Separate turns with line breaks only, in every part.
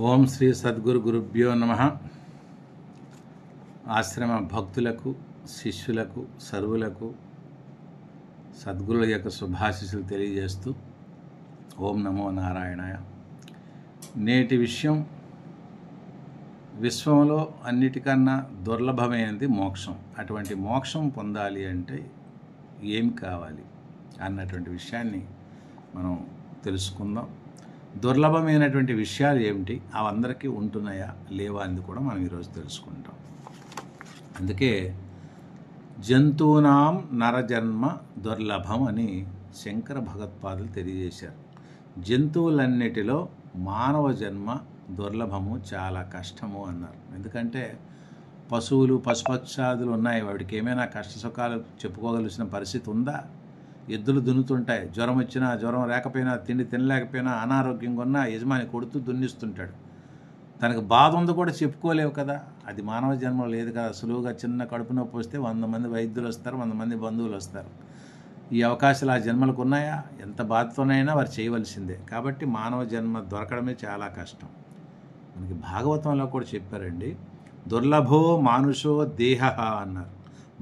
ఓం శ్రీ సద్గురు గురుభ్యో నమః. ఆశ్రమ భక్తులకు, శిష్యులకు, సర్వులకు సద్గురుల యొక్క శుభాశీస్సులు తెలియజేస్తూ ఓం నమో నారాయణాయ. నేటి విషయం, విశ్వంలో అన్నిటికన్నా దుర్లభమైనది మోక్షం. అటువంటి మోక్షం పొందాలి అంటే ఏం కావాలి అన్నటువంటి విషయాన్ని మనం తెలుసుకుందాం. దుర్లభమైనటువంటి విషయాలు ఏమిటి, అవి అందరికీ ఉంటున్నాయా లేవా అని కూడా మనం ఈరోజు తెలుసుకుంటాం. అందుకే జంతువునాం నరజన్మ దుర్లభం అని శంకర భగవత్పాదులు తెలియజేశారు. జంతువులన్నిటిలో మానవ జన్మ దుర్లభము, చాలా కష్టము అన్నారు. ఎందుకంటే పశువులు, పశుపక్షాదులు ఉన్నాయి, వాటికి ఏమైనా కష్ట సుఖాలు చెప్పుకోగలిసిన పరిస్థితి ఉందా? ఎద్దులు దున్నుతుంటాయి, జ్వరం వచ్చినా, జ్వరం లేకపోయినా, తిండి తినలేకపోయినా, అనారోగ్యంగా ఉన్నా యజమాని కొడుతూ దున్నిస్తుంటాడు. తనకు బాధ ఉంది కూడా చెప్పుకోలేవు కదా. అది మానవ జన్మ లేదు కదా. సులువుగా చిన్న కడుపు నొప్పి వస్తే 100 మంది వైద్యులు వస్తారు, 100 మంది బంధువులు వస్తారు. ఈ అవకాశాలు ఆ జన్మలకు ఉన్నాయా? ఎంత బాధతోనైనా వారు చేయవలసిందే. కాబట్టి మానవ జన్మ దొరకడమే చాలా కష్టం. మనకి భాగవతంలో కూడా చెప్పారండి, దుర్లభో మానుషో దేహ అన్నారు.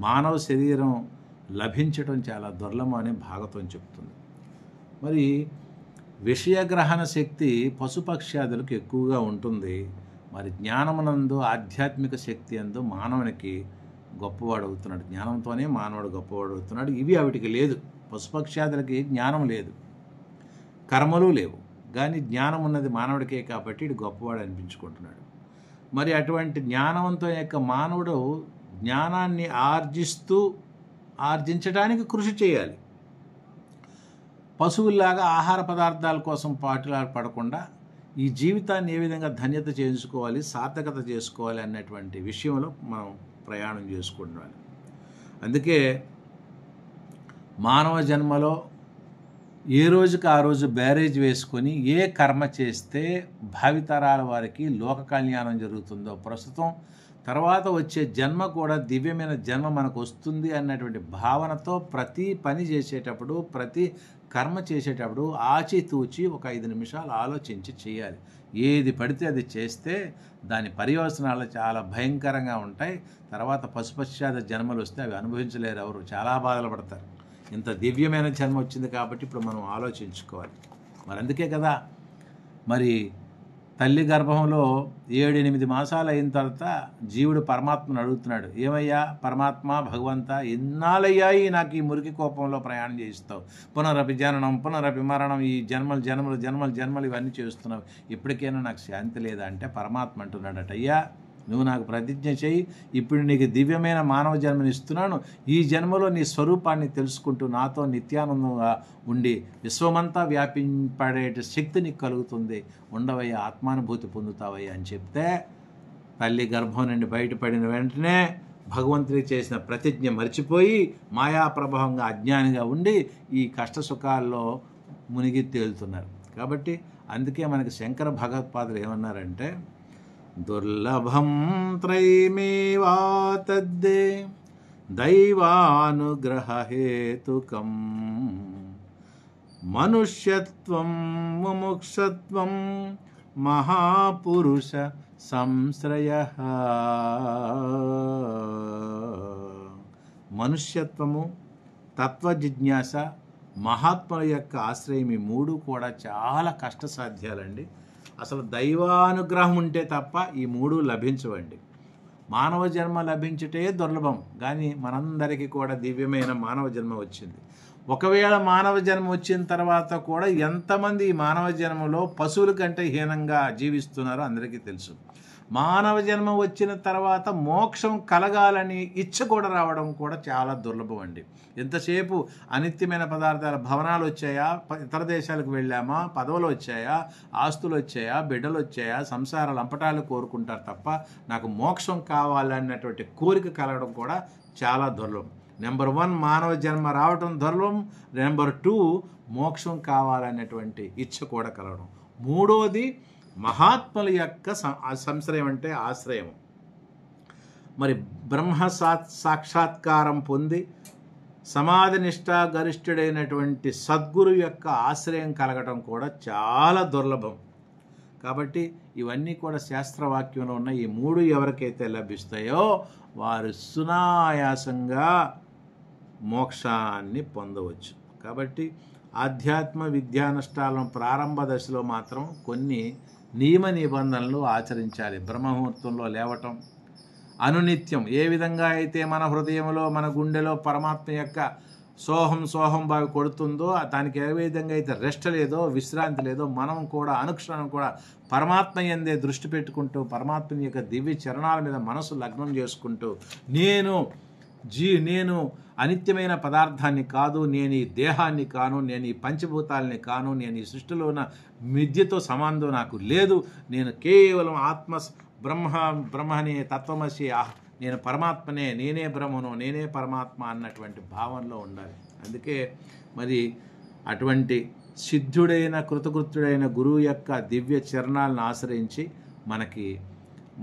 మానవ శరీరం లభించడం చాలా దుర్లభం అని భాగవతం చెప్తుంది. మరి విషయగ్రహణ శక్తి పశుపక్ష్యాదులకు ఎక్కువగా ఉంటుంది. మరి జ్ఞానమునందు, ఆధ్యాత్మిక శక్తి అందు మానవునికి గొప్పవాడు అవుతున్నాడు. జ్ఞానంతోనే మానవుడు గొప్పవాడు అవుతున్నాడు. ఇవి వాటికి లేదు. పశుపక్ష్యాదులకి జ్ఞానం లేదు, కర్మలు లేవు, కానీ జ్ఞానం ఉన్నది మానవుడికే కాబట్టి ఇటు గొప్పవాడు అనిపించుకుంటున్నాడు. మరి అటువంటి జ్ఞానవంతం యొక్క మానవుడు జ్ఞానాన్ని ఆర్జించడానికి కృషి చేయాలి. పశువుల్లాగా ఆహార పదార్థాల కోసం పడకుండా ఈ జీవితాన్ని ఏ విధంగా ధన్యత చేయించుకోవాలి, సార్థకత చేసుకోవాలి అన్నటువంటి విషయంలో మనం ప్రయాణం చేసుకుంటున్నాం. అందుకే మానవ జన్మలో ఏ రోజుకి ఆ రోజు బ్యారేజ్ వేసుకొని ఏ కర్మ చేస్తే భావితరాల వారికి లోక కళ్యాణం జరుగుతుందో, ప్రస్తుతం తర్వాత వచ్చే జన్మ కూడా దివ్యమైన జన్మ మనకు వస్తుంది అన్నటువంటి భావనతో ప్రతి పని చేసేటప్పుడు, ప్రతి కర్మ చేసేటప్పుడు ఆచితూచి ఒక 5 నిమిషాలు ఆలోచించి చేయాలి. ఏది పడితే అది చేస్తే దాని పర్యవసనాలు చాలా భయంకరంగా ఉంటాయి. తర్వాత పశుపశ్చాద జన్మలు వస్తే అవి అనుభవించలేరు ఎవరు, చాలా బాధలు పడతారు. ఇంత దివ్యమైన జన్మ వచ్చింది కాబట్టి ఇప్పుడు మనం ఆలోచించుకోవాలి. మరి అందుకే కదా మరి తల్లి గర్భంలో 7-8 మాసాలు అయిన తర్వాత జీవుడు పరమాత్మను అడుగుతున్నాడు, ఏమయ్యా పరమాత్మ, భగవంత, ఎన్నాళ్ళయ్యాయి నాకు ఈ మురికి కోపంలో ప్రయాణం చేయిస్తావు, పునరపి జననం పునరపి మరణం, ఈ జన్మలు ఇవన్నీ చేస్తున్నావు, ఇప్పటికైనా నాకు శాంతి లేదా అంటే పరమాత్మ అంటున్నాడట, అయ్యా నువ్వు నాకు ప్రతిజ్ఞ చేయి, ఇప్పుడు నీకు దివ్యమైన మానవ జన్మని ఇస్తున్నాను, ఈ జన్మలో నీ స్వరూపాన్ని తెలుసుకుంటూ నాతో నిత్యానందంగా ఉండి విశ్వమంతా వ్యాపింపడే శక్తి నీకు కలుగుతుంది, ఉండవయ్యా, ఆత్మానుభూతి పొందుతావయ్యా అని చెప్తే తల్లి గర్భం నుండి బయటపడిన వెంటనే భగవంతుడికి చేసిన ప్రతిజ్ఞ మర్చిపోయి మాయా ప్రభావంగా అజ్ఞానిగా ఉండి ఈ కష్ట సుఖాల్లో మునిగి తేలుతున్నారు. కాబట్టి అందుకే మనకి శంకర భగవత్పాదులు ఏమన్నారంటే, దుర్లభం త్రైమేవాతద్దే దైవానుగ్రహేతుకం మనుష్యత్వం ముముక్షత్వం మహాపురుష సంశ్రయః. మనుష్యత్వము, తత్వజిజ్ఞాస, మహాత్ముల యొక్క ఆశ్రయం, ఈ 3 కూడా చాలా కష్టసాధ్యాలండి. అసలు దైవానుగ్రహం ఉంటే తప్ప ఈ 3 లభించవండి. మానవ జన్మ లభించుటే దుర్లభం, కానీ మనందరికీ కూడా దివ్యమైన మానవ జన్మ వచ్చింది. ఒకవేళ మానవ జన్మ వచ్చిన తర్వాత కూడా ఎంతమంది ఈ మానవ జన్మలో పశువుల కంటే హీనంగా జీవిస్తున్నారో అందరికీ తెలుసు. మానవ జన్మ వచ్చిన తర్వాత మోక్షం కలగాలని ఇచ్చ కూడా రావడం కూడా చాలా దుర్లభం అండి. ఎంతసేపు అనిత్యమైన పదార్థాల భవనాలు వచ్చాయా, ఇతర దేశాలకు వెళ్ళామా, పదవులు వచ్చాయా, ఆస్తులు వచ్చాయా, బిడ్డలు వచ్చాయా, సంసార లంపటాలు కోరుకుంటారు తప్ప నాకు మోక్షం కావాలన్నటువంటి కోరిక కలగడం కూడా చాలా దుర్లభం. నెంబర్ 1 మానవ జన్మ రావడం దుర్లభం. నెంబర్ 2 మోక్షం కావాలనేటువంటి ఇచ్చ కూడా కలగడం. 3వది మహాత్ముల యొక్క సంశ్రయం అంటే ఆశ్రయం. మరి బ్రహ్మ సాక్షాత్కారం పొంది సమాధి నిష్ఠా గరిష్ఠుడైనటువంటి సద్గురు యొక్క ఆశ్రయం కలగటం కూడా చాలా దుర్లభం. కాబట్టి ఇవన్నీ కూడా శాస్త్రవాక్యంలో ఉన్న ఈ 3 ఎవరికైతే లభిస్తాయో వారు సునాయాసంగా మోక్షాన్ని పొందవచ్చు. కాబట్టి ఆధ్యాత్మ విద్యానుష్ఠానం ప్రారంభ దశలో మాత్రం కొన్ని నియమ నిబంధనలు ఆచరించాలి. బ్రహ్మముహూర్తంలో లేవటం, అనునిత్యం ఏ విధంగా అయితే మన హృదయంలో మన గుండెలో పరమాత్మ యొక్క సోహం సోహం బావి కొడుతుందో, దానికి ఏ విధంగా అయితే రెస్ట్ లేదో, విశ్రాంతి లేదో, మనం కూడా అనుక్షణం కూడా పరమాత్మ యందే దృష్టి పెట్టుకుంటూ పరమాత్మ యొక్క దివ్య చరణాల మీద మనసు లగ్నం చేసుకుంటూ నేను అనిత్యమైన పదార్థాన్ని కాదు, నేను ఈ దేహాన్ని కాను, నేను ఈ పంచభూతాలని కాను, నేను ఈ సృష్టిలో ఉన్న మిథ్యతో సంబంధం నాకు లేదు, నేను కేవలం బ్రహ్మనే తత్వమసి, నేను పరమాత్మనే, నేనే బ్రహ్మను, నేనే పరమాత్మ అన్నటువంటి భావనలో ఉండాలి. అందుకే మరి అటువంటి సిద్ధుడైన కృతకృత్యుడైన గురువు యొక్క దివ్య చరణాలను ఆశ్రయించి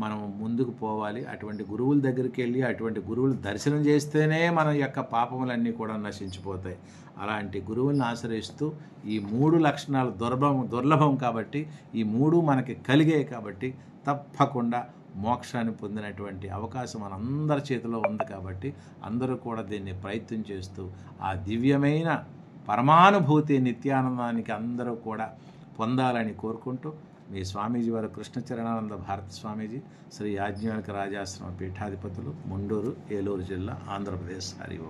మనం ముందుకు పోవాలి. అటువంటి గురువుల దగ్గరికి వెళ్ళి అటువంటి గురువులు దర్శనం చేస్తేనే మన యొక్క పాపములన్నీ కూడా నశించిపోతాయి. అలాంటి గురువులను ఆశ్రయిస్తూ ఈ 3 లక్షణాలు దుర్లభం కాబట్టి, ఈ 3 మనకి కలిగాయి కాబట్టి తప్పకుండా మోక్షాన్ని పొందినటువంటి అవకాశం మనందరి చేతిలో ఉంది. కాబట్టి అందరూ కూడా దీన్ని ప్రయత్నం చేస్తూ ఆ దివ్యమైన పరమానుభూతి నిత్యానందానికి అందరూ కూడా పొందాలని కోరుకుంటూ మీ స్వామీజీ వారు కృష్ణచరణానంద భారతి స్వామీజీ, శ్రీ యాజ్ఞవల్క రాజాశ్రమ పీఠాధిపతులు, ముండూరు, ఏలూరు జిల్లా, ఆంధ్రప్రదేశ్. హరి ఓం.